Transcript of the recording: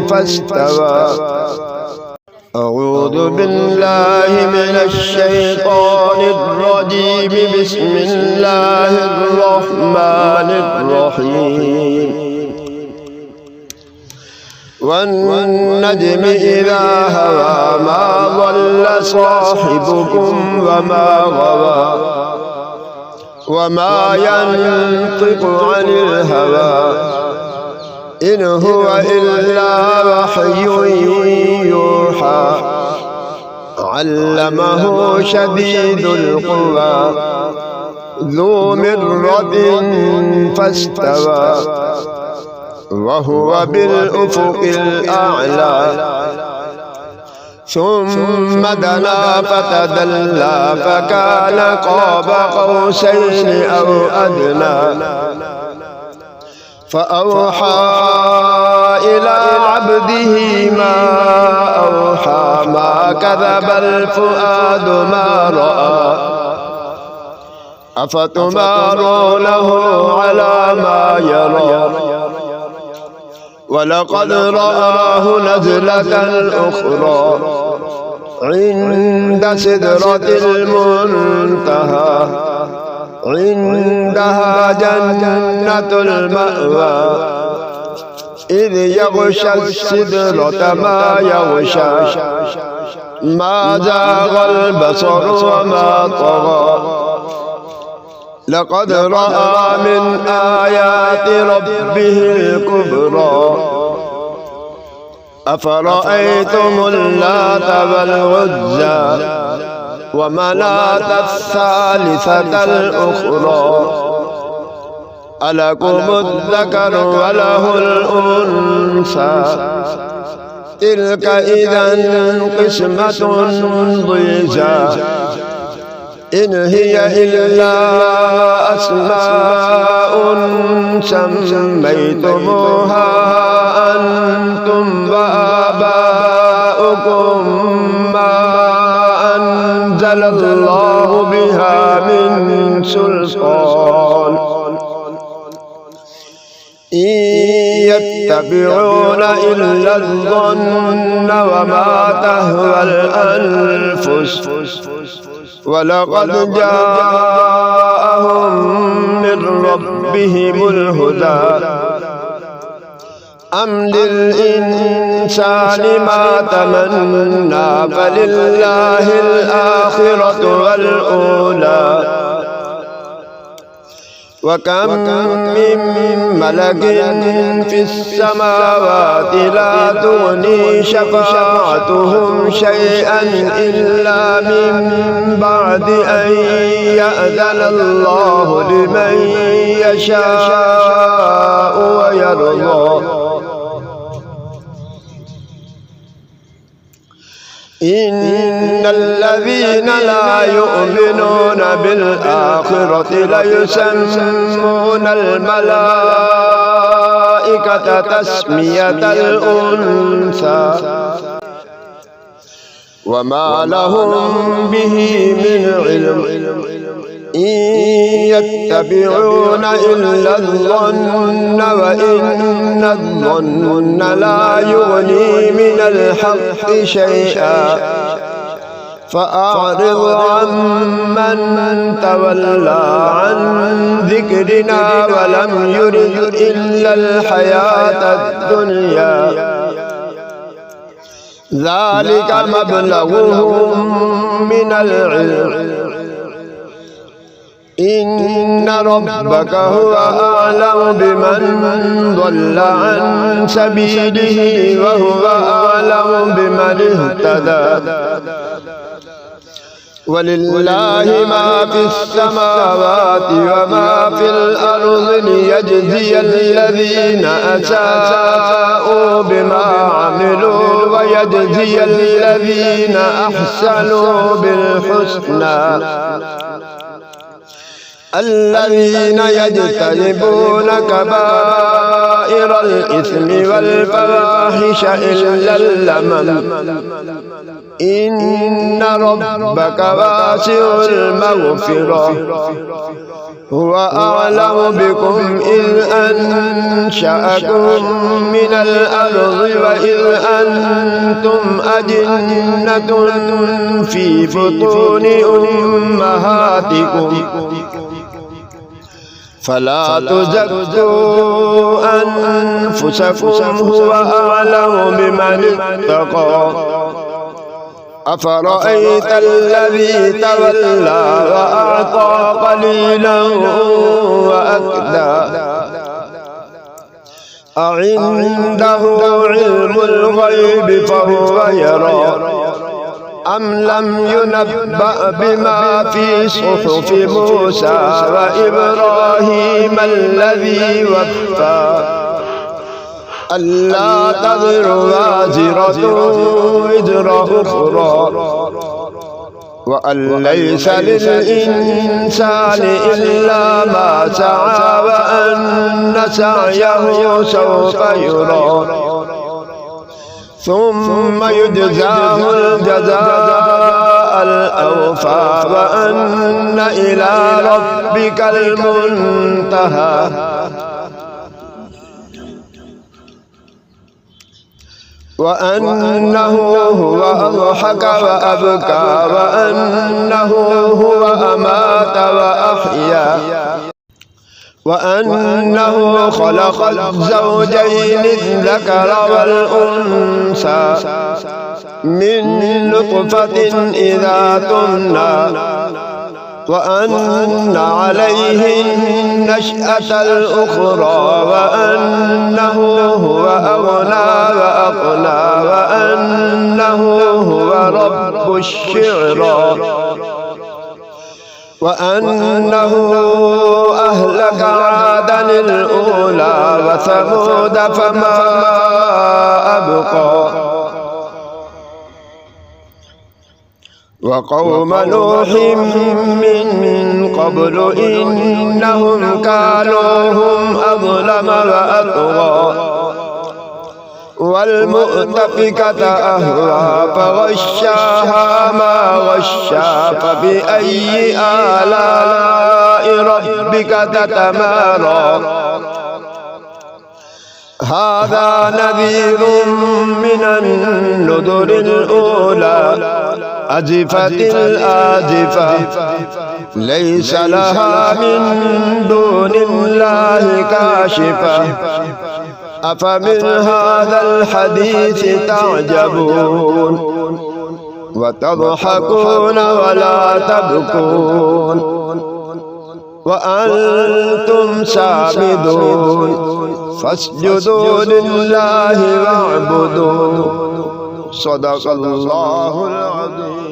فاستوى. أعوذ بالله من الشيطان الرجيم. بسم الله الرحمن الرحيم. والنجم إذا هوى ما ضل صاحبكم وما غوى وما ينطق عن الهوى إن هو إلا وحي يوحى علمه شديد القوى ذو مرة فاستوى وهو بالأفق الأعلى ثم دنا فتدلى فكان قاب قوسين أو أدنى فأوحى إلى عبده ما أوحى ما كذب الفؤاد ما رأى أفتمارونه على ما يرى ولقد رآه نزلة أخرى عند سدرة المنتهى عندها جنة المأوى إذ يغشى السدرة ما يغشى ما زاغ البصر وما طغى لقد رأى من آيات ربه الكبرى أفرأيتم اللات والعزى ومناة الثالثة الأخرى ألكم الذكر وله الأنثى تلك إذا قسمة ضيزى إن هي إلا أسماء سميتموها أنتم وآباؤكم ما أنزل الله بها من سلطان إن يتبعون إلا الظن وما تهوى الأنفس ولقد جاءهم من ربهم الهدى أم للإنسان ما تمنى فلله الآخرة والأولى وكم من ملك في السماوات لا تغني شفاعتهم شيئا إلا من بعد أن يأذن الله لمن يشاء ويرضى إن الذين لا يؤمنون بالآخرة ليسمون الملائكة تسمية الأنثى وما لهم به من علم إن يتبعون إلا الظن وإن الظن لا يغني من الحق شيئا فأعرض عمن تولى عن ذكرنا ولم يرد إلا الحياة الدنيا ذلك مبلغهم من العلم إن ربك هو أعلم بمن ضل عن سبيله وهو أعلم بمن اهتدى ولله ما في السماوات وما في الأرض ليجزي الذين أساءوا بما عملوا ويجزي الذين أحسنوا بالحسنى الذين يجتنبون كبائر الإثم والفواحش إلا اللمم إن ربك واسع المغفرة هو أعلم بكم إذ أنشأكم من الأرض وإذ أنتم أجنة في بطون أمهاتكم فلا تزكوا أنفسكم هو أعلم بمن اتقى أفرأيت الذي تولى وأعطى قليلا وأكدى أعنده علم الغيب فهو يرى أم لم ينبأ بما في صحف موسى وإبراهيم الذي وفى ألا تزر وازرة وزر أخرى وأن ليس للإنسان إلا ما سعى وأن سعيه سوف يرى ثم يجزاه الجزاء الأوفى وأن إلى ربك المنتهى وأنه هو أضحك وأبكى وأنه هو أمات وأحيا وأنه خلق الزوجين الذكر والأنثى من نطفة إذا تمنى وأن عليه النشأة الأخرى وأنه هو أغنى وأقنى وأنه هو رب الشعرى وأنه أهلك عادا الأولى وثمود فما أبقى وقوم نوح من قبل إنهم كانوا هم أظلم وأطغى والمؤتفكة أهوى فغشاها ما غشا فبأي آلاء ربك تتمارى هذا نذير من النذر الأولى أزفت الآزفة ليس لها من دون الله كاشفة أفمن هذا الحديث تعجبون وتضحكون ولا تبكون وأنتم سامدون فاسجدوا لله واعبدوا صدق الله العظيم.